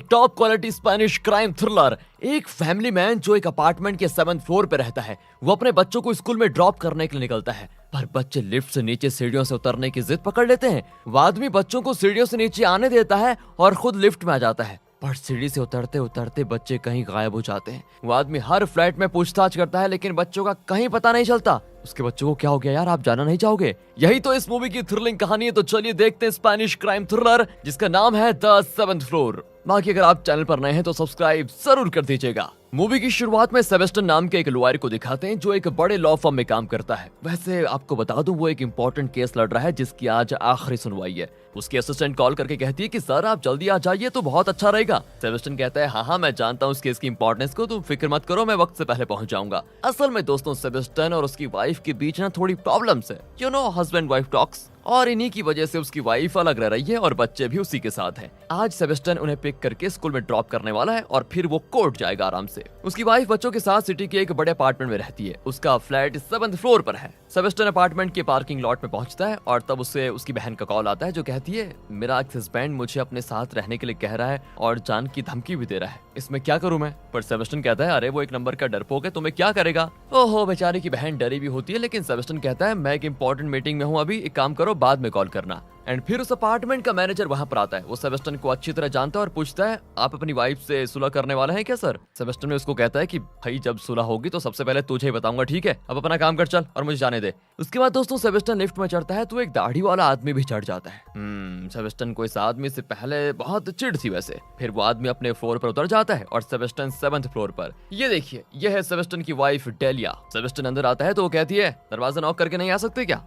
Top quality Spanish crime thriller. एक family man जो एक अपार्टमेंट के 7th फ्लोर पे रहता है, वो अपने बच्चों को स्कूल में ड्रॉप करने के लिए निकलता है, पर बच्चे लिफ्ट से नीचे सीढ़ियों से उतरने की जिद पकड़ लेते हैं। वो आदमी बच्चों को सीढ़ियों से नीचे आने देता है और खुद लिफ्ट में आ जाता है, पर सीढ़ी से उतरते उतरते बच्चे कहीं गायब हो जाते हैं। वो आदमी हर फ्लैट में पूछताछ करता है, लेकिन बच्चों का कहीं पता नहीं चलता। उसके बच्चों को क्या हो गया यार, आप जानना नहीं चाहोगे? यही तो इस मूवी की थ्रिलिंग कहानी है। तो चलिए देखते हैं स्पेनिश क्राइम थ्रिलर जिसका नाम है द 7th फ्लोर। बाकी अगर आप चैनल पर नए हैं तो सब्सक्राइब जरूर कर दीजिएगा। मूवी की शुरुआत में सेबेस्टियन नाम के एक लॉयर को दिखाते हैं जो एक बड़े लॉ फर्म में काम करता है। वैसे आपको बता दूं, वो एक इंपॉर्टेंट केस लड़ रहा है जिसकी आज आखिरी सुनवाई है। उसकी असिस्टेंट कॉल करके कहती है कि सर आप जल्दी आ जाइए तो बहुत अच्छा रहेगा। सेबेस्टियन कहता है हाँ मैं जानता हूँ इस केस की इंपॉर्टेंस को, तुम फिक्र मत करो, मैं वक्त से पहले पहुंच जाऊंगा। असल में दोस्तों, सेबेस्टियन और उसकी वाइफ के बीच ना थोड़ी प्रॉब्लम्स है, you know husband wife talks, और इन्हीं की वजह से उसकी वाइफ अलग रह रही है और बच्चे भी उसी के साथ हैं। आज सेबेस्टियन उन्हें पिक करके स्कूल में ड्रॉप करने वाला है और फिर वो कोर्ट जाएगा आराम से। उसकी वाइफ बच्चों के साथ सिटी के एक बड़े अपार्टमेंट में रहती है। उसका फ्लैट 7th फ्लोर पर है। सेबेस्टियन अपार्टमेंट के पार्किंग लॉट में पहुंचता है और तब उसे उसकी बहन का कॉल आता है जो कहती है मेरा हस्बैंड मुझे अपने साथ रहने के लिए कह रहा है और जान की धमकी भी दे रहा है, इसमें क्या करूं मैं? पर सेबेस्टियन कहता है अरे वो एक नंबर का डरपोक है, तुम्हें क्या करेगा? ओहो, बेचारी की बहन डरी भी होती है, लेकिन सेबेस्टियन कहता है मैं एक इंपॉर्टेंट मीटिंग में हूँ अभी, एक काम करो बाद में कॉल करना। एंड फिर उस अपार्टमेंट का मैनेजर वहां पर आता है। वो सेबेस्टियन को अच्छी तरह जानता है और पूछता है आप अपनी वाइफ से सुलह करने वाले हैं क्या सर? सेबेस्टियन ने उसको कहता है कि भाई जब सुलह होगी तो सबसे पहले तुझे ही बताऊंगा, ठीक है? अब अपना काम कर चल और मुझे जाने दे। उसके बाद दोस्तों सेबेस्टियन लिफ्ट में चढ़ता है तो एक दाढ़ी वाला आदमी भी चढ़ जाता है। सेबेस्टियन को इस आदमी से पहले बहुत चिढ़ थी वैसे। फिर वो आदमी अपने फ्लोर पर उतर जाता है और सेबेस्टियन 7th फ्लोर पर। ये देखिए, यह है सेबेस्टियन की वाइफ डेलिया। सेबेस्टियन अंदर आता है तो वो कहती है दरवाजा नॉक करके नहीं आ सकते क्या?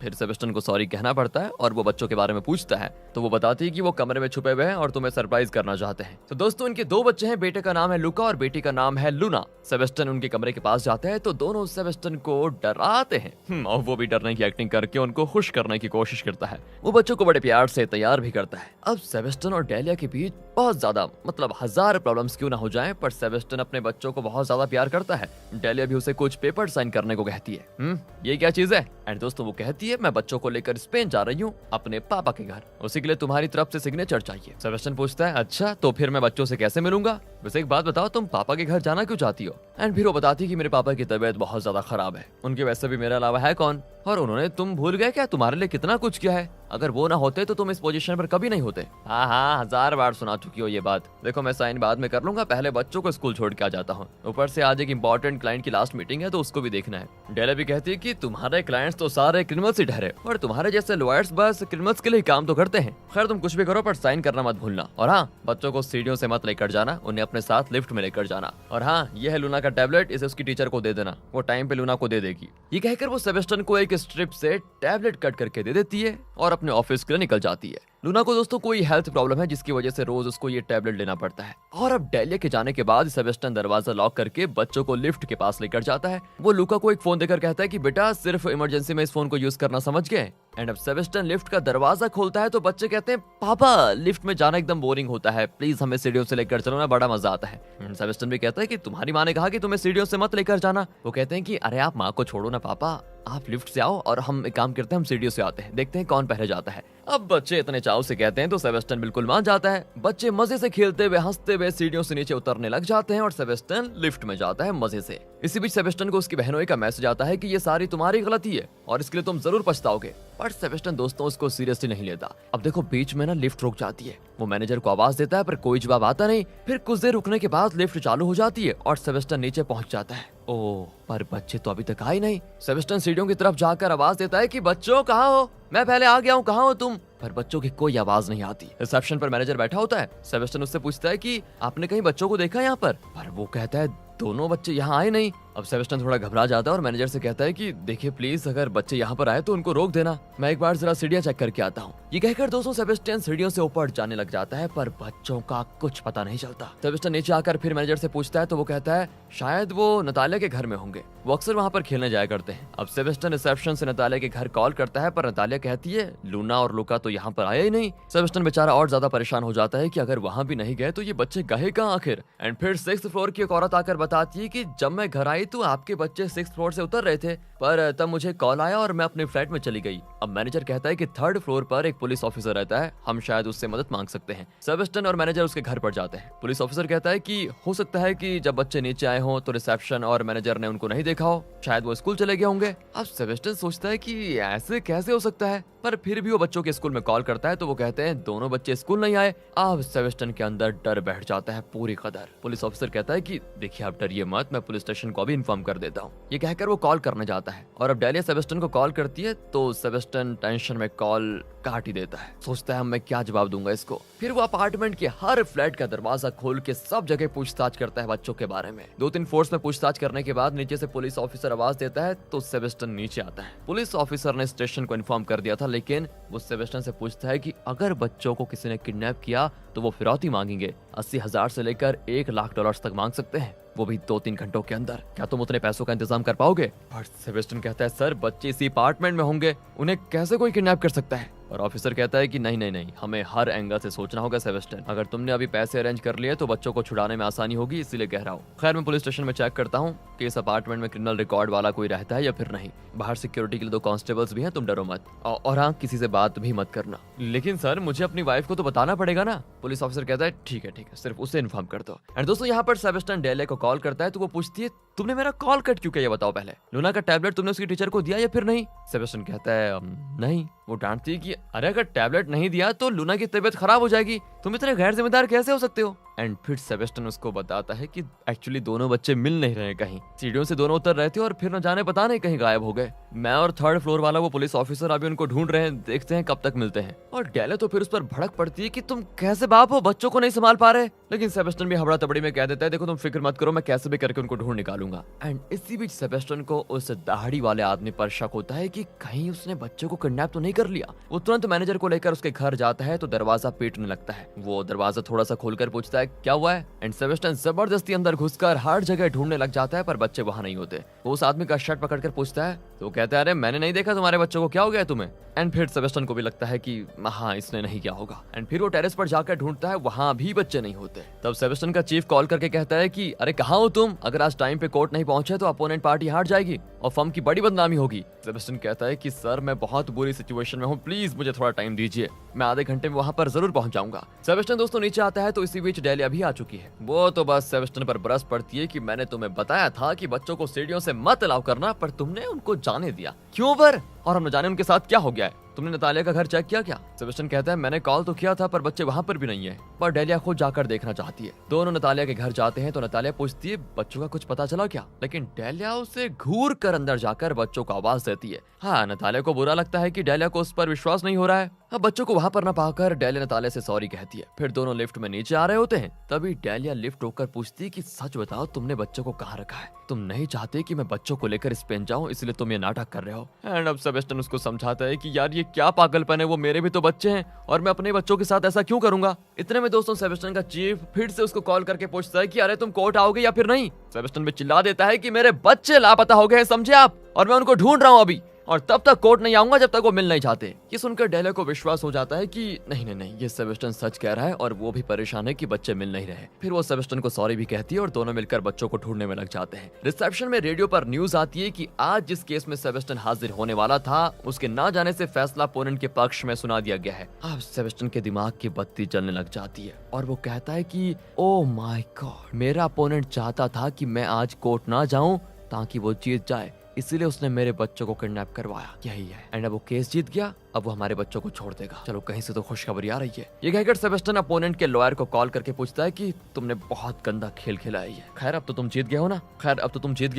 फिर सेबेस्टियन को सॉरी कहना पड़ता है और वो बच्चों के बारे में पूछता है तो वो बताती है कि वो कमरे में छुपे हुए हैं और तुम्हें सरप्राइज करना चाहते हैं। तो दोस्तों इनके 2 बच्चे हैं, बेटे का नाम है लुका और बेटी का नाम है लूना। सेबेस्टियन उनके कमरे के पास जाते हैं तो दोनों सेबेस्टियन को डराते हैं और वो भी डरने की एक्टिंग करके उनको खुश करने की कोशिश करता है। वो बच्चों को बड़े प्यार से तैयार भी करता है। अब सेबेस्टियन और डेलिया के बीच बहुत ज्यादा मतलब 1000 प्रॉब्लम्स क्यों ना हो जाएं, पर सेबेस्टियन अपने बच्चों को बहुत ज्यादा प्यार करता है। डेलिया भी उसे कुछ पेपर साइन करने को कहती है। ये क्या चीज है? एंड दोस्तों वो कहती है मैं बच्चों को लेकर स्पेन जा रही हूँ अपने पापा के घर, उसी के लिए तुम्हारी तरफ से सिग्नेचर चाहिए। सेबेस्टियन पूछता है अच्छा तो फिर मैं बच्चों से कैसे मिलूंगा? वैसे एक बात बताओ, तुम पापा के घर जाना क्यों चाहती हो? एंड फिर वो बताती है कि मेरे पापा की तबीयत बहुत ज्यादा खराब है, उनके वैसे भी मेरे अलावा है कौन, और उन्होंने तुम भूल गए क्या तुम्हारे लिए कितना कुछ किया है, अगर वो ना होते तो तुम इस पोजीशन पर कभी नहीं होते। हाँ 1000 बार सुना चुकी हो ये बात, देखो मैं साइन बाद में कर लूंगा, पहले बच्चों को स्कूल छोड़ के आ जाता हूँ, ऊपर से आज एक इंपॉर्टेंट क्लाइंट की लास्ट मीटिंग है तो उसको भी देखना है। डेला भी कहती है कि तुम्हारे क्लाइंट्स तो सारे क्रिमिनल्स ही ठहरे और तुम्हारे जैसे लॉयर्स बस क्रिमिनल्स के लिए काम तो करते हैं। खैर तुम कुछ भी करो पर साइन करना मत भूलना, और हाँ बच्चों को सीढ़ियों से मत लेकर जाना, उन्हें अपने साथ लिफ्ट में लेकर जाना, और हाँ यह है लूना का टैबलेट, इसे उसकी टीचर को दे देना, वो टाइम पे लूना को दे देगी। ये कहकर वो सेबेस्टियन को एक स्ट्रिप से टैबलेट कट करके दे देती है और अपने ऑफिस के लिए निकल जाती है। लूना को दोस्तों कोई हेल्थ प्रॉब्लम है जिसकी वजह से रोज उसको ये टैबलेट लेना पड़ता है। और अब डेलिया के जाने के बाद सेबेस्टियन दरवाजा लॉक करके बच्चों को लिफ्ट के पास लेकर जाता है। वो लूका को एक फोन देकर कहता है कि बेटा सिर्फ इमरजेंसी में इस फोन को यूज करना, समझ गए? एंड अब सेबेस्टियन लिफ्ट का दरवाजा खोलता है तो बच्चे कहते हैं पापा लिफ्ट में जाना एकदम बोरिंग होता है, प्लीज हमें सीढ़ियों से लेकर चलो ना, बड़ा मजा आता है। सेबेस्टियन भी कहता है कि तुम्हारी माँ ने कहा कि तुम्हें सीढ़ियों से मत लेकर जाना। वो कहते हैं कि अरे आप माँ को छोड़ो ना पापा, आप लिफ्ट से आओ और हम एक काम करते हैं, हम सीढ़ियों से आते हैं, देखते हैं कौन पहले जाता है। अब बच्चे इतने चाव से कहते हैं तो सेबेस्टियन बिल्कुल मान जाता है। बच्चे मजे से खेलते हुए हंसते हुए सीढ़ियों से नीचे उतरने लग जाते हैं और सेबेस्टियन लिफ्ट में जाता है मजे से। इसी बीच सेबेस्टियन को उसकी बहनोई का मैसेज आता है कि ये सारी तुम्हारी गलती है और इसके लिए तुम जरूर पछताओगे, पर सेबेस्टियन दोस्तों उसको सीरियसली नहीं लेता। अब देखो बीच में ना लिफ्ट रुक जाती है, वो मैनेजर को आवाज देता है पर कोई जवाब आता नहीं। फिर कुछ देर रुकने के बाद लिफ्ट चालू हो जाती है और सेबेस्टियन नीचे पहुंच जाता है। ओह, पर बच्चे तो अभी तक आए नहीं। सेबेस्टियन सीढ़ियों की तरफ जाकर आवाज देता है कि बच्चों कहाँ हो, मैं पहले आ गया हूँ, कहाँ हो तुम? पर बच्चों की कोई आवाज नहीं आती। रिसेप्शन पर मैनेजर बैठा होता है। सेबेस्टियन उससे पूछता है कि आपने कहीं बच्चों को देखा यहाँ पर वो कहता है दोनों बच्चे यहाँ आए नहीं। अब सेबेस्टियन थोड़ा घबरा जाता है और मैनेजर से कहता है कि देखिए प्लीज अगर बच्चे यहाँ पर आए तो उनको रोक देना, मैं एक बार जरा सीढ़ियाँ चेक करके आता हूँ। ये कहकर दोस्तों सेबेस्टियन सीढ़ियों से ऊपर जाने लग जाता है पर बच्चों का कुछ पता नहीं चलता। सेबेस्टियन नीचे आकर फिर मैनेजर से पूछता है तो वो कहता है शायद वो नतालिया के घर में होंगे, वो अक्सर वहाँ पर खेलने जाया करते हैं। अब सेबेस्टियन रिसेप्शन से नतालिया के घर कॉल करता है पर नतालिया कहती है लूना और लुका तो यहाँ पर आया ही नहीं। सेबेस्टियन बेचारा और ज्यादा परेशान हो जाता है कि अगर वहाँ भी नहीं गए तो ये बच्चे गए कहाँ आखिर। एंड फिर 6th फ्लोर की एक औरत आकर बताती है कि जब मैं घर आई तो आपके बच्चे 6th फ्लोर से उतर रहे थे, पर तब मुझे कॉल आया और मैं अपने फ्लैट में चली गई। अब मैनेजर कहता है कि 3rd फ्लोर पर एक पुलिस ऑफिसर रहता है, हम शायद उससे मदद मांग सकते हैं। सेबेस्टियन और मैनेजर उसके घर पर जाते हैं। पुलिस ऑफिसर कहता है कि हो सकता है कि जब बच्चे नीचे आए हों तो रिसेप्शन और मैनेजर ने उनको नहीं देखा हो, शायद वो स्कूल चले गए होंगे। अब सेबेस्टियन सोचता है कि ऐसे कैसे हो सकता है, पर फिर भी वो बच्चों के स्कूल में कॉल करता है तो वो कहते हैं दोनों बच्चे स्कूल नहीं आए। अब सेबेस्टियन के अंदर डर बैठ जाता है पूरी कदर। पुलिस ऑफिसर कहता है कि देखिए आप डरिए मत, मैं पुलिस स्टेशन को भी इन्फॉर्म कर देता हूँ। ये कहकर वो कॉल करने जाता है और अब डेलिया सेबेस्टियन को कॉल करती है तो सेबेस्टियन टेंशन में कॉल काट ही देता है। सोचता है मैं क्या जवाब दूंगा इसको। फिर वो अपार्टमेंट के हर फ्लैट का दरवाजा खोल के सब जगह पूछताछ करता है बच्चों के बारे में। 2-3 फोर्स में पूछताछ करने के बाद नीचे से पुलिस ऑफिसर आवाज देता है तो सेबेस्टियन नीचे आता है। पुलिस ऑफिसर ने स्टेशन को इन्फॉर्म कर दिया था, लेकिन वो सेबेस्टियन से पूछता है कि अगर बच्चों को किसी ने किडनैप किया तो वो फिरौती मांगेंगे। 80,000 से लेकर $1,00,000 तक मांग सकते हैं, वो भी 2-3 घंटों के अंदर। क्या तुम उतने पैसों का इंतजाम कर पाओगे? और सेबेस्टियन कहता है सर बच्चे इसी अपार्टमेंट में होंगे, उन्हें कैसे कोई किडनैप कर सकता है? और ऑफिसर कहता है कि नहीं, हमें हर एंगल से सोचना होगा सेबेस्टियन। अगर तुमने अभी पैसे अरेंज कर लिए तो बच्चों को छुड़ाने में आसानी होगी, इसीलिए कह रहा हूँ। खैर मैं पुलिस स्टेशन में चेक करता हूँ कि इस अपार्टमेंट में क्रिमिनल रिकॉर्ड वाला कोई रहता है या फिर नहीं। बाहर सिक्योरिटी के लिए 2 कांस्टेबल्स भी हैं, तुम डरो मत। और हाँ, किसी से बात भी मत करना। लेकिन सर मुझे अपनी वाइफ को तो बताना पड़ेगा ना। पुलिस ऑफिसर कहता है ठीक है, सिर्फ उसे इन्फॉर्म कर दो। एंड दोस्तों यहाँ पर सेबेस्टियन डेलिया को कॉल करता है तो वो पूछती है तुमने मेरा कॉल कट क्यों किया, ये बताओ पहले। लूना का टैबलेट तुमने उसकी टीचर को दिया या फिर नहीं? सेबेस्टियन कहता है नहीं। वो डांटती है कि अरे अगर टैबलेट नहीं दिया तो लूना की तबीयत खराब हो जाएगी, तुम इतने गैर जिम्मेदार कैसे हो सकते हो? एंड फिर सेबेस्टियन उसको बताता है कि एक्चुअली दोनों बच्चे मिल नहीं रहे, कहीं सीढ़ियों से दोनों उतर रहे थे और फिर न जाने पता नहीं कहीं गायब हो गए। मैं और 3rd फ्लोर वाला वो पुलिस ऑफिसर अभी उनको ढूंढ रहे हैं, देखते हैं कब तक मिलते हैं। और डेलिया तो फिर उस पर भड़क पड़ती है कि तुम कैसे बाप हो, बच्चों को नहीं संभाल पा रहे। लेकिन सेबेस्टियन भी हबड़ा तबड़ी में कह देता है देखो तुम फिक्र मत करो, मैं कैसे भी करके उनको ढूंढ निकालूंगा। एंड इसी बीच सेबेस्टियन को उस दाढ़ी वाले आदमी पर शक होता है कि कहीं उसने बच्चों को किडनैप तो नहीं कर लिया। वो तुरंत मैनेजर को लेकर उसके घर जाता है तो दरवाजा पीटने लगता है। वो दरवाजा थोड़ा सा खोलकर पूछता है क्या हुआ है। एंड सेबेस्टियन जबरदस्ती अंदर घुसकर हर जगह ढूंढने लग जाता है पर बच्चे वहां नहीं होते। वो उस आदमी का शर्ट पकड़कर पूछता है तो वो कहता है अरे मैंने नहीं देखा तुम्हारे बच्चों को, क्या हो गया तुम्हें? एंड फिर सेबेस्टियन को भी लगता है कि हाँ इसने नहीं किया होगा। एंड फिर वो टेरेस पर जाकर ढूंढता है, वहां भी बच्चे नहीं होते। तब सेबेस्टियन का चीफ कॉल करके कहता है कि अरे कहाँ हो तुम, अगर आज टाइम पे कोर्ट नहीं पहुंचे तो अपोनेंट पार्टी हार जाएगी और फर्म की बड़ी बदनामी होगी। सेबेस्टियन कहता है कि सर मैं बहुत बुरी सिचुएशन में हूँ, प्लीज मुझे थोड़ा टाइम दीजिए, मैं आधे घंटे में वहां पर जरूर पहुंच जाऊंगा। सेबेस्टियन दोस्तों नीचे आता है तो इसी बीच डेलिया भी आ चुकी है। वो तो बस सेबेस्टियन पर बरस पड़ती है कि मैंने तुम्हें बताया था कि बच्चों को सीढ़ियों से मत अलाउ करना, पर तुमने उनको जाने दिया, क्यों पर? और हम न जाने उनके साथ क्या हो गया है, तुमने नतालिया का घर चेक किया क्या? सेबेस्टियन कहता है मैंने कॉल तो किया था पर बच्चे वहां पर भी नहीं है, पर डेलिया खुद जाकर देखना चाहती है। दोनों नतालिया के घर जाते हैं तो नतालिया पूछती है बच्चों का कुछ पता चला क्या? लेकिन डेलिया उसे घूर कर अंदर जाकर बच्चों को आवाज देती है। हाँ, नतालिया को बुरा लगता है कि डेलिया को उस पर विश्वास नहीं हो रहा है। अब बच्चों को वहां पर न पाकर डेलिया नतालिया से सॉरी कहती है। फिर दोनों लिफ्ट में नीचे आ रहे होते हैं, तभी डेलिया लिफ्ट होकर पूछती है कि सच बताओ तुमने बच्चों को कहाँ रखा है? तुम नहीं चाहते कि मैं बच्चों को लेकर स्पेन जाऊं, इसलिए तुम ये नाटक कर रहे हो। एंड अब सेबेस्टियन उसको समझाता है कि यार ये क्या पागलपन है, वो मेरे भी तो बच्चे हैं और मैं अपने बच्चों के साथ ऐसा क्यों करूंगा। इतने में दोस्तों सेबेस्टियन का चीफ फिर से उसको कॉल करके पूछता है कि अरे तुम कोर्ट आओगे या फिर नहीं? सेबेस्टियन भी चिल्ला देता है कि मेरे बच्चे लापता हो गए, समझे आप, और मैं उनको ढूंढ रहा हूँ अभी, और तब तक कोर्ट नहीं आऊंगा जब तक वो मिल नहीं चाहते। ये सुनकर डेलिया को विश्वास हो जाता है कि नहीं ये सेबेस्टियन सच कह रहा है और वो भी परेशान है कि बच्चे मिल नहीं रहे। फिर वो सेबेस्टियन को सॉरी भी कहती है और दोनों मिलकर बच्चों को ढूंढने में लग जाते हैं। रिसेप्शन में रेडियो पर न्यूज आती है कि आज जिस केस में सेबेस्टियन हाजिर होने वाला था उसके ना जाने से फैसला अपोनेंट के पक्ष में सुना दिया गया है। अब सेबेस्टियन के दिमाग की बत्ती जलने लग जाती है और वो कहता है कि ओ माय गॉड, मेरा अपोनेंट चाहता था कि मैं आज कोर्ट ना जाऊं ताकि वो जीत जाए, इसीलिए उसने मेरे बच्चों को किडनैप करवाया, यही है। एंड अब वो केस जीत गया, अब वो हमारे बच्चों को छोड़ देगा। चलो कहीं से तो खुशखबरी आ रही है। ये कहकर सेबेस्टियन अपोनेंट के लॉयर को कॉल करके पूछता है कि तुमने बहुत गंदा खेल खेला है। खैर अब तो तुम जीत गए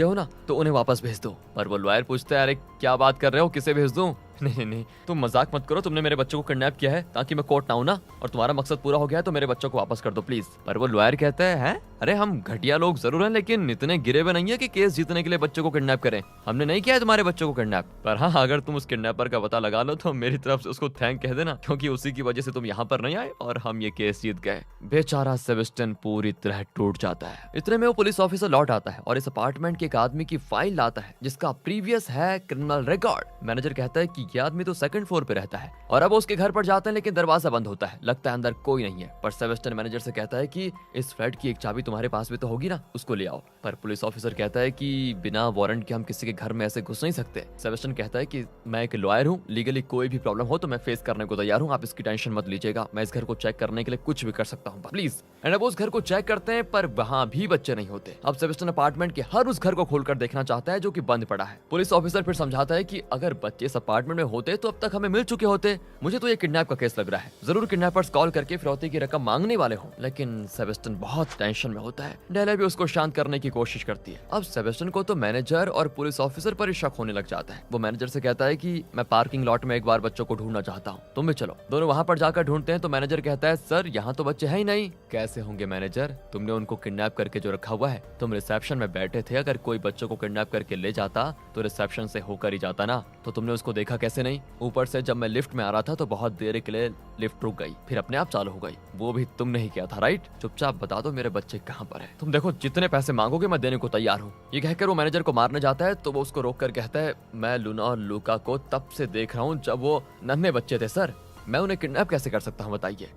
हो ना, तो उन्हें वापस भेज दो। पर वो लॉयर पूछता है अरे क्या बात कर रहे हो, किसे भेज दूं? नहीं तुम मजाक मत करो, तुमने मेरे बच्चों को किडनैप किया है ताकि मैं कोर्ट ना आऊं ना, और तुम्हारा मकसद पूरा हो गया है तो मेरे बच्चों को वापस कर दो प्लीज। पर वो लॉयर कहता है अरे हम घटिया लोग जरूर हैं लेकिन इतने गिरे हुए नहीं है कि केस जीतने के लिए बच्चों को किडनैप करें। हमने नहीं किया है तुम्हारे बच्चों को किडनैप। पर हाँ, अगर तुम उस किडनैपर का पता लगा लो तो मेरी तरफ से उसको थैंक कह देना, क्योंकि उसी की वजह से तुम यहाँ पर नहीं आए और हम ये केस जीत गए। बेचारा सेबेस्टियन पूरी तरह टूट जाता है। इतने में वो पुलिस ऑफिसर लौट आता है और इस अपार्टमेंट के एक आदमी की फाइल लाता है जिसका प्रीवियस है क्रिमिनल रिकॉर्ड। मैनेजर कहता है कि ये आदमी तो सेकंड फ्लोर पे रहता है। और अब वो उसके घर पर जाते हैं लेकिन दरवाजा बंद होता है, लगता है अंदर कोई नहीं है। पर सेबेस्टियन मैनेजर से कहता है कि इस फ्लैट की एक चाबी तुम्हारे पास भी तो होगी ना, उसको ले आओ। पर पुलिस ऑफिसर कहता है कि बिना वारंट के हम किसी के घर में ऐसे घुस नहीं सकते। सेबेस्टियन कहता है कि मैं एक लॉयर हूँ, लीगली कोई भी प्रॉब्लम हो तो मैं फेस करने को तैयार हूँ, आप इसकी टेंशन मत लीजिएगा, मैं इस घर को चेक करने के लिए कुछ भी कर सकता हूँ, प्लीज। एंड अब उस घर को चेक करते हैं पर वहाँ भी बच्चे नहीं होते। अब सेबेस्टियन अपार्टमेंट के हर उस घर को खोलकर देखना चाहता है जो कि बंद पड़ा है। पुलिस ऑफिसर फिर समझाता है कि अगर बच्चे इस अपार्टमेंट में होते तो अब तक हमें मिल चुके होते, मुझे तो ये किडनैप का केस लग रहा है, जरूर किडनैपर्स कॉल करके फिरौती की रकम मांगने वाले हो। लेकिन सेबेस्टियन बहुत टेंशन में होता है। डेला भी उसको शांत करने की कोशिश करती है। अब सेबेस्टियन को तो मैनेजर और पुलिस ऑफिसर पर ही शक होने लग जाता है। वो मैनेजर से कहता है कि मैं पार्किंग लॉट में एक बार बच्चों को ढूंढना चाहता हूँ, तुम भी चलो। दोनों वहाँ पर जाकर ढूंढते हैं तो मैनेजर कहता है सर यहाँ तो बच्चे है ही नहीं। कैसे होंगे मैनेजर, तुमने उनको किडनैप करके जो रखा हुआ है, तुम रिसेप्शन में बैठे थे, अगर कोई बच्चों को किडनैप करके ले जाता तो रिसेप्शन से होकर ही जाता ना, तो तुमने उसको देखा कैसे नहीं। ऊपर से जब मैं लिफ्ट में आ रहा था तो बहुत देर के लिए लिफ्ट रुक गई, फिर अपने आप चालू हो गई, वो भी तुमने ही किया था राइट। चुपचाप बता दो मेरे बच्चे कहाँ पर है, तुम देखो जितने पैसे मांगोगे मैं देने को तैयार हूँ। ये कहकर वो मैनेजर को मारने जाता है तो वो उसको रोक कर कहता है मैं लूना और लूका को तब से देख रहा हूँ जब वो नन्हे बच्चे थे सर, मैं उन्हें किडनैप कैसे कर सकता हूँ बताइए।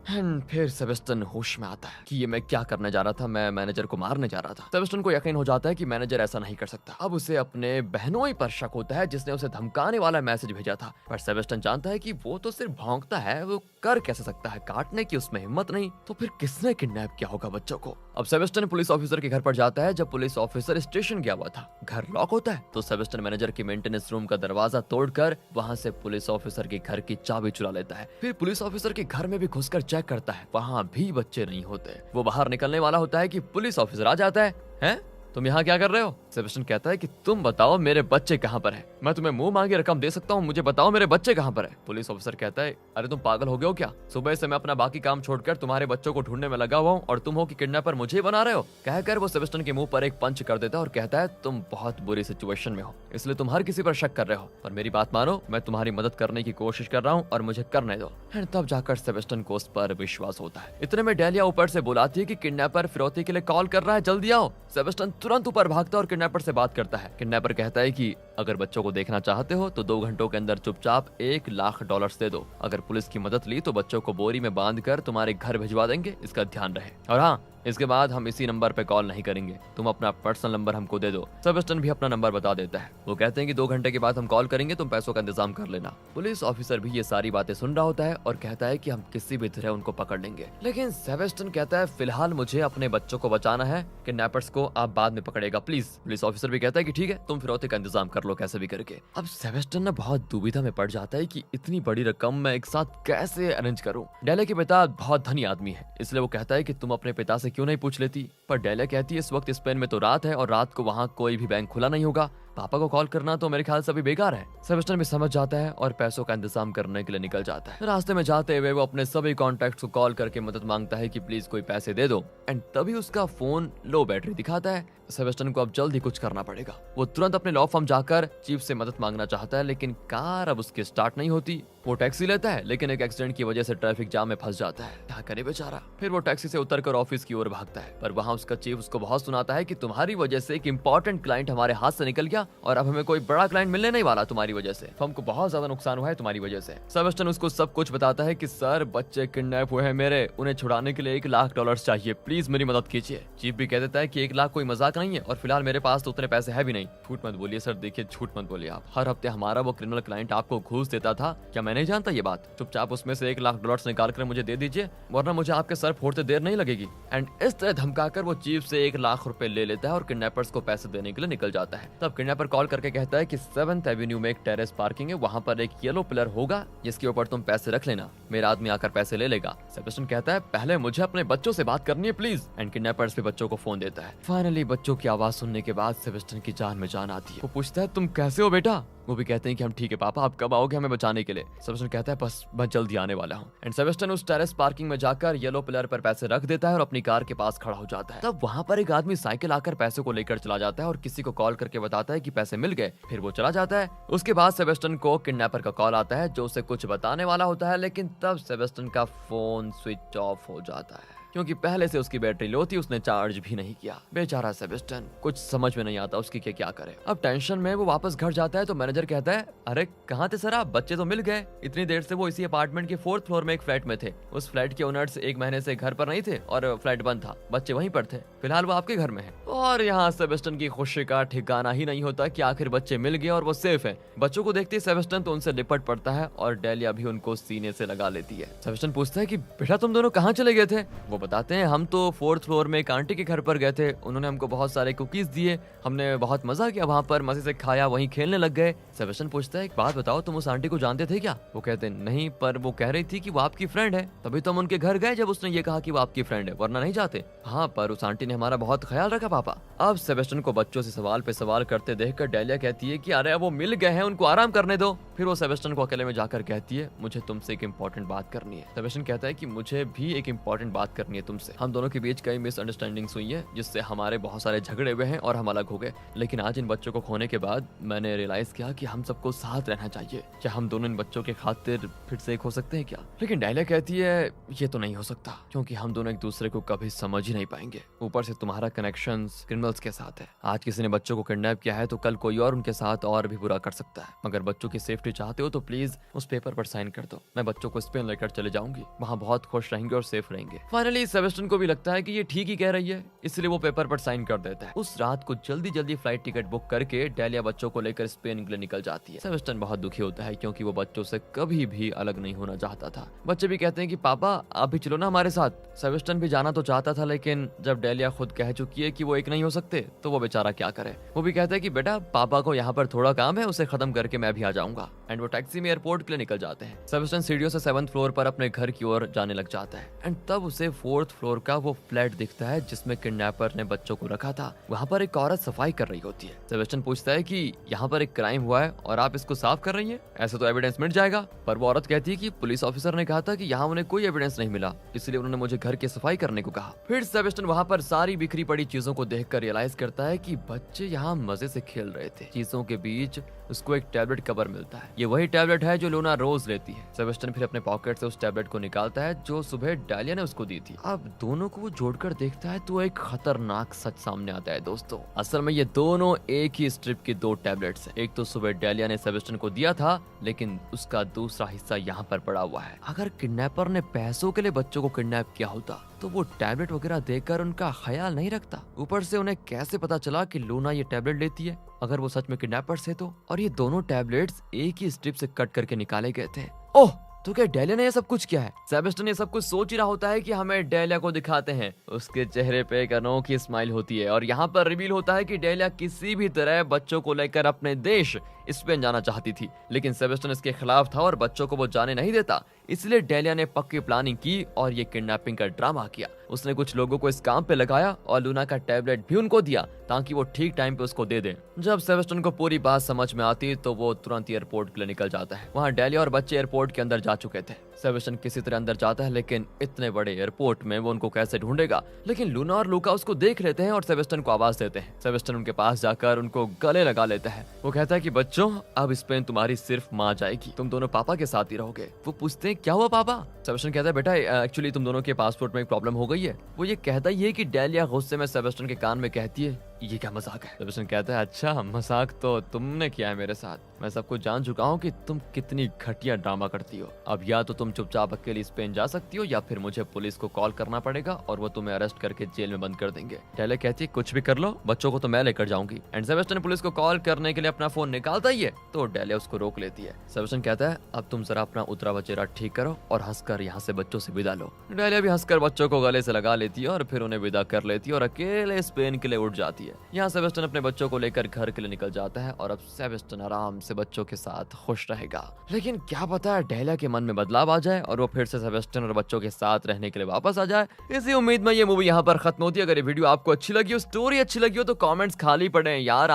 फिर सेबेस्टियन होश में आता है कि ये मैं क्या करने जा रहा था, मैं मैनेजर को मारने जा रहा था। सेबेस्टियन को यकीन हो जाता है कि मैनेजर ऐसा नहीं कर सकता। अब उसे अपने बहनोई पर शक होता है जिसने उसे धमकाने वाला मैसेज भेजा था। पर सेबेस्टियन जानता है कि वो तो सिर्फ भौंकता है, वो कर कैसे सकता है, काटने की उसमें हिम्मत नहीं, तो फिर किसने किडनैप किया होगा बच्चों को। अब सेबेस्टियन पुलिस ऑफिसर के घर पर जाता है। जब पुलिस ऑफिसर स्टेशन गया हुआ था, घर लॉक होता है तो सेबेस्टियन मैनेजर की मेंटेनेंस रूम का दरवाजा तोड़कर वहां से पुलिस ऑफिसर के घर की चाबी चुरा लेता है। फिर पुलिस ऑफिसर के घर में भी घुसकर चेक करता है, वहाँ भी बच्चे नहीं होते। वो बाहर निकलने वाला होता है कि पुलिस ऑफिसर आ जाता है, हैं? तुम यहाँ क्या कर रहे हो? सेबेस्टियन कहता है कि तुम बताओ मेरे बच्चे कहाँ पर हैं? मैं तुम्हें मुंह मांगे रकम दे सकता हूँ, मुझे बताओ मेरे बच्चे कहाँ पर हैं? पुलिस ऑफिसर कहता है अरे तुम पागल हो गए हो क्या? सुबह से मैं अपना बाकी काम छोड़कर तुम्हारे बच्चों को ढूंढने में लगा हुआ हूँ और तुम हो कि किडनैपर मुझे बना रहे हो। कहकर वो सेबेस्टियन के मुंह पर एक पंच कर देता है और कहता है तुम बहुत बुरी सिचुएशन में हो, इसलिए तुम हर किसी पर शक कर रहे हो, पर मेरी बात मानो, मैं तुम्हारी मदद करने की कोशिश कर रहा हूँ और मुझे करने दो। तब जाकर सेबेस्टियन को उस पर विश्वास होता है। इतने में डेलिया ऊपर से बुलाती है कि किडनैपर फिरौती के लिए कॉल कर रहा है, जल्दी आओ। सेबेस्टियन तुरंत ऊपर भागता और किडनैपर से बात करता है। किडनैपर कहता है कि अगर बच्चों को देखना चाहते हो तो 2 घंटों के अंदर चुपचाप $1,00,000 दे दो। अगर पुलिस की मदद ली तो बच्चों को बोरी में बांधकर तुम्हारे घर भिजवा देंगे, इसका ध्यान रहे। और हाँ, इसके बाद हम इसी नंबर पे कॉल नहीं करेंगे, तुम अपना पर्सनल नंबर हमको दे दो। सेबेस्टियन भी अपना नंबर बता देता है। वो कहते हैं कि 2 घंटे के बाद हम कॉल करेंगे, तुम पैसों का इंतजाम कर लेना। पुलिस ऑफिसर भी ये सारी बातें सुन रहा होता है और कहता है कि हम किसी भी तरह उनको पकड़ लेंगे। लेकिन सेबेस्टियन कहता है फिलहाल मुझे अपने बच्चों को बचाना है, किडनैपर्स को आप बाद में पकड़ेगा प्लीज। पुलिस ऑफिसर भी कहता है कि ठीक है, तुम फिरौती का इंतजाम कर लो कैसे भी करके। अब सेबेस्टियन ना बहुत दुविधा में पड़ जाता है कि इतनी बड़ी रकम मैं एक साथ कैसे अरेंज करूं। डेले के पिता बहुत धनी आदमी है, इसलिए वो कहता है कि तुम अपने पिता से क्यों नहीं पूछ लेती। पर डेलिया कहती है इस वक्त स्पेन में तो रात है और रात को वहाँ कोई भी बैंक खुला नहीं होगा, पापा को कॉल करना तो मेरे ख्याल से अभी बेकार है। सेबेस्टियन भी समझ जाता है और पैसों का इंतजाम करने के लिए निकल जाता है। रास्ते में जाते हुए वो अपने सभी कॉन्टैक्ट्स को कॉल करके मदद मांगता है कि प्लीज कोई पैसे दे दो। एंड तभी उसका फोन लो बैटरी दिखाता है। सेबेस्टियन को अब जल्दी कुछ करना पड़ेगा। वो तुरंत अपने लॉ फर्म जाकर चीफ से मदद मांगना चाहता है, लेकिन कार अब उसकी स्टार्ट नहीं होती। वो टैक्सी लेता है लेकिन एक एक्सीडेंट की वजह से ट्रैफिक जाम में फंस जाता है, क्या करे बेचारा। फिर वो टैक्सी से उतरकर ऑफिस की ओर भागता है, पर वहाँ उसका चीफ उसको बहुत सुनाता है कि तुम्हारी वजह से एक इंपॉर्टेंट क्लाइंट हमारे हाथ से निकल गया और अब हमें कोई बड़ा क्लाइंट मिलने नहीं वाला तुम्हारी वजह से, फर्म को बहुत ज्यादा नुकसान हुआ है तुम्हारी वजह से। सेबेस्टियन उसको सब कुछ बताता है कि सर बच्चे किडनैप हुए हैं मेरे, उन्हें छुड़ाने के लिए $1,00,000 चाहिए, प्लीज मेरी मदद कीजिए। चीफ भी कह देता है कि 1 लाख कोई मजाक नहीं है और फिलहाल मेरे पास तो उतने पैसे है भी नहीं। झूठ मत बोलिए सर, देखिए झूठ मत बोलिए आप, हर हफ्ते हमारा वो क्रिमिनल क्लाइंट आपको घूस देता था, क्या मैं नहीं जानता ये बात? चुपचाप उसमें से $1,00,000 निकाल कर मुझे दे दीजिए वरना मुझे आपके सर फोड़ते देर नहीं लगेगी। एंड इस तरह धमकाकर वो चीफ से $1,00,000 ले लेता है और किडनैपर्स को पैसे देने के लिए निकल जाता है। तब किडनैपर कॉल करके कहता है कि 7th एवेन्यू में एक टेरेस पार्किंग है, वहाँ पर एक येलो पिलर होगा जिसके ऊपर तुम पैसे रख लेना, मेरा आदमी आकर पैसे ले लेगा। सेबेस्टियन कहता है पहले मुझे अपने बच्चों से बात करनी है प्लीज। एंड किडनैपर्स भी बच्चों को फोन देता है। फाइनली बच्चों की आवाज सुनने के बाद सेबेस्टियन की जान में जान आती है। वो पूछता है तुम कैसे हो बेटा? वो भी कहते हैं कि हम ठीक है पापा, आप कब आओगे हमें बचाने के लिए? सेबेस्टियन कहता है बस मैं जल्दी आने वाला हूँ। एंड सेबेस्टियन उस टेरेस पार्किंग में जाकर येलो पिलर पर पैसे रख देता है और अपनी कार के पास खड़ा हो जाता है। तब वहाँ पर एक आदमी साइकिल आकर पैसे को लेकर चला जाता है और किसी को कॉल करके बताता है कि पैसे मिल गए, फिर वो चला जाता है। उसके बाद सेबेस्टियन को किडनैपर का कॉल आता है जो उसे कुछ बताने वाला होता है, लेकिन तब सेबेस्टियन का फोन स्विच ऑफ हो जाता है। क्योंकि पहले से उसकी बैटरी लो थी, उसने चार्ज भी नहीं किया। बेचारा सेबेस्टियन, कुछ समझ में नहीं आता उसकी क्या करे। अब टेंशन में वो वापस घर जाता है तो मैनेजर कहता है, अरे कहाँ थे सर आप, बच्चे तो मिल गए। इतनी देर से वो इसी अपार्टमेंट के 4th फ्लोर में एक फ्लैट में थे। उस फ्लैट के ओनर्स 1 महीने से घर पर नहीं थे और फ्लैट बंद था, बच्चे वहीं पर थे। फिलहाल वो आपके घर में है। और यहाँ सेबेस्टियन की खुशी का ठिकाना ही नहीं होता कि आखिर बच्चे मिल गए और वो सेफ है। बच्चों को देखते ही सेबेस्टियन तो उनसे लिपट पड़ता है और डेलिया भी उनको सीने से लगा लेती है। सेबेस्टियन पूछता है कि बेटा तुम दोनों कहाँ चले गए थे? वो बताते हैं, हम तो 4th फ्लोर में एक आंटी के घर पर गए थे, उन्होंने हमको बहुत सारे कुकीज दिए, हमने बहुत मजा किया, वहाँ पर मजे से खाया, वहीं खेलने लग गए। सेबेस्टियन पूछता है, एक बात बताओ, तुम उस आंटी को जानते थे क्या? वो कहते हैं नहीं, पर वो कह रही थी कि वो आपकी फ्रेंड है, तभी तो हम उनके घर गए जब उसने ये कहा कि वो आपकी फ्रेंड है, वरना नहीं जाते। हाँ, पर उस आंटी ने हमारा बहुत ख्याल रखा पापा। अब सेबेस्टियन को बच्चों से सवाल पे सवाल करते देखकर डेलिया कहती है कि अरे वो मिल गए हैं, उनको आराम करने दो। फिर वो सेबेस्टियन को अकेले में जाकर कहती है, मुझे तुमसे एक इम्पोर्टेंट बात करनी है। सेबेस्टियन कहता है कि मुझे भी एक इम्पोर्टेंट बात करनी है तुमसे। हम दोनों के बीच कई मिसअंडरस्टैंडिंग्स हुई है, जिससे हमारे बहुत सारे झगड़े हुए हैं और हम अलग हो गए। लेकिन आज इन बच्चों को खोने के बाद मैंने रियलाइज किया कि हम सबको साथ रहना चाहिए। क्या हम दोनों इन बच्चों के खातिर फिर से एक हो सकते हैं क्या? लेकिन डेलिया कहती है, ये तो नहीं हो सकता, क्योंकि हम दोनों एक दूसरे को कभी समझ ही नहीं पाएंगे। ऊपर से तुम्हारा कनेक्शन क्रिमिनल्स के साथ है। आज किसी ने बच्चों को किडनैप किया है तो कल कोई और उनके साथ और भी बुरा कर सकता है। अगर बच्चों की सेफ्टी चाहते हो तो प्लीज उस पेपर पर साइन कर दो। मैं बच्चों को स्पेन लेकर चले जाऊंगी, वहाँ बहुत खुश रहेंगे और सेफ रहेंगे। फाइनली सेबेस्टियन को भी लगता है कि ये ठीक ही कह रही है, इसलिए वो पेपर पर साइन कर देता है। उस रात को जल्दी जल्दी फ्लाइट टिकट बुक करके डेलिया बच्चों को लेकर स्पेन के लिए निकल जाती है। सेबेस्टियन बहुत दुखी होता है क्योंकि वो बच्चों से कभी भी अलग नहीं होना चाहता था। बच्चे भी कहते हैं कि पापा आप भी चलो ना हमारे साथ। सेबेस्टियन भी जाना तो चाहता था, लेकिन जब डेलिया खुद कह चुकी है कि वो एक नहीं हो सकते तो वो बेचारा क्या करे। वो भी कहता है कि बेटा पापा को यहाँ पर थोड़ा काम है, उसे खत्म करके मैं भी आ जाऊंगा। एंड वो टैक्सी में एयरपोर्ट के लिए निकल जाते हैं। सेबेस्टियन सीढ़ियों से 7th फ्लोर पर अपने घर की ओर जाने लग जाता है। एंड तब उसे 4th फ्लोर का वो फ्लैट दिखता है जिसमें किडनैपर ने बच्चों को रखा था। वहाँ पर एक औरत सफाई कर रही होती है। सेबेस्टियन पूछता है कि यहाँ पर एक क्राइम हुआ है और आप इसको साफ कर रही हैं, ऐसे तो एविडेंस मिट जाएगा। पर वो औरत कहती है कि पुलिस ऑफिसर ने कहा था कि यहाँ उन्हें कोई एविडेंस नहीं मिला, इसलिए उन्होंने मुझे घर की सफाई करने को कहा। फिर सेबेस्टियन वहाँ पर सारी बिखरी पड़ी चीजों को देखकर रियलाइज करता है कि बच्चे यहाँ मजे से खेल रहे थे। चीजों के बीच उसको एक टैबलेट कवर मिलता है। ये वही टैबलेट है जो लूना रोज लेती है। सेबेस्टियन फिर अपने पॉकेट से उस टैबलेट को निकालता है जो सुबह डेलिया ने उसको दी थी। अब दोनों को वो जोड़कर देखता है तो एक खतरनाक सच सामने आता है दोस्तों। असल में ये दोनों एक ही स्ट्रिप की 2 टैबलेट्स हैं। एक तो सुबह डेलिया ने सेबेस्टियन को दिया था, लेकिन उसका दूसरा हिस्सा यहाँ पर पड़ा हुआ है। अगर किडनैपर ने पैसों के लिए बच्चों को किडनैप किया होता तो वो टैबलेट वगैरह देकर उनका ख्याल नहीं रखता। ऊपर से उन्हें कैसे पता चला कि लूना ये टैबलेट लेती है? अगर वो सच में किडनैपर्स थे तो। और ये दोनों टैबलेट्स एक ही स्ट्रिप से कट करके निकाले गए थे। ओह, तो क्या डेलिया ने ये सब कुछ किया है? सेबेस्टियन ये सब कुछ सोच ही रहा होता है कि हमें डेलिया को दिखाते हैं। उसके चेहरे पे एक अनोखी स्माइल होती है और यहाँ पर रिवील होता है कि डेलिया किसी भी तरह बच्चों को लेकर अपने देश स्पेन जाना चाहती थी, लेकिन सेबेस्टियन इसके खिलाफ था और बच्चों को वो जाने नहीं देता। इसलिए डेलिया ने पक्की प्लानिंग की और ये किडनैपिंग का ड्रामा किया। उसने कुछ लोगों को इस काम पे लगाया और लूना का टैबलेट भी उनको दिया ताकि वो ठीक टाइम पे उसको दे दें। जब सेबेस्टियन को पूरी बात समझ में आती तो वो तुरंत एयरपोर्ट के लिए निकल जाता है। वहाँ डेलिया और बच्चे एयरपोर्ट के अंदर जा चुके थे। सेबेस्टियन किसी तरह अंदर जाता है, लेकिन इतने बड़े एयरपोर्ट में वो उनको कैसे ढूंढेगा। लेकिन लूना और लूका उसको देख लेते हैं और सेबेस्टियन को आवाज देते हैं। सेबेस्टियन उनके पास जाकर उनको गले लगा लेता है। वो कहता है कि बच्चों, अब स्पेन तुम्हारी सिर्फ माँ जाएगी, तुम दोनों पापा के साथ ही रहोगे। वो पूछते हैं क्या हुआ पापा? सेबेस्टियन कहता है बेटा एक्चुअली तुम दोनों के पासपोर्ट में एक प्रॉब्लम हो गई है। वो ये कहता ही है कि डेलिया गुस्से में सेबेस्टियन के कान में कहती है, ये क्या मजाक है? सेबेस्टियन कहता है अच्छा मजाक तो तुमने किया है मेरे साथ, मैं सब कुछ जान चुका हूँ कि तुम कितनी घटिया ड्रामा करती हो। अब या तो तुम चुपचाप अकेले स्पेन जा सकती हो या फिर मुझे पुलिस को कॉल करना पड़ेगा और वो तुम्हें अरेस्ट करके जेल में बंद कर देंगे। डेलिया कहती है कुछ भी कर लो, बच्चों को तो मैं लेकर जाऊंगी। एंड सेबेस्टियन पुलिस को कॉल करने के लिए अपना फोन निकालता ही है तो डेलिया उसको रोक लेती है। सेबेस्टियन कहता है अब तुम जरा अपना उतरा बचेरा ठीक करो और हंसकर यहाँ से बच्चों से विदा लो। डेलिया भी हंसकर बच्चों को गले से लगा लेती है और फिर उन्हें विदा कर लेती है और अकेले स्पेन के लिए उठ जाती है। यहाँ सेबेस्टियन अपने बच्चों को लेकर घर के लिए निकल जाता है और अब सेबेस्टियन आराम से बच्चों के साथ खुश रहेगा। लेकिन क्या पता है डेलिया के मन में बदलाव आ जाए और वो फिर से सेबेस्टियन और बच्चों के साथ रहने के लिए वापस आ जाए। इसी उम्मीद में ये मूवी यहाँ पर खत्म होती है। अगर ये वीडियो आपको अच्छी लगी हो, स्टोरी अच्छी लगी हो तो कमेंट्स खाली पड़े हैं यार।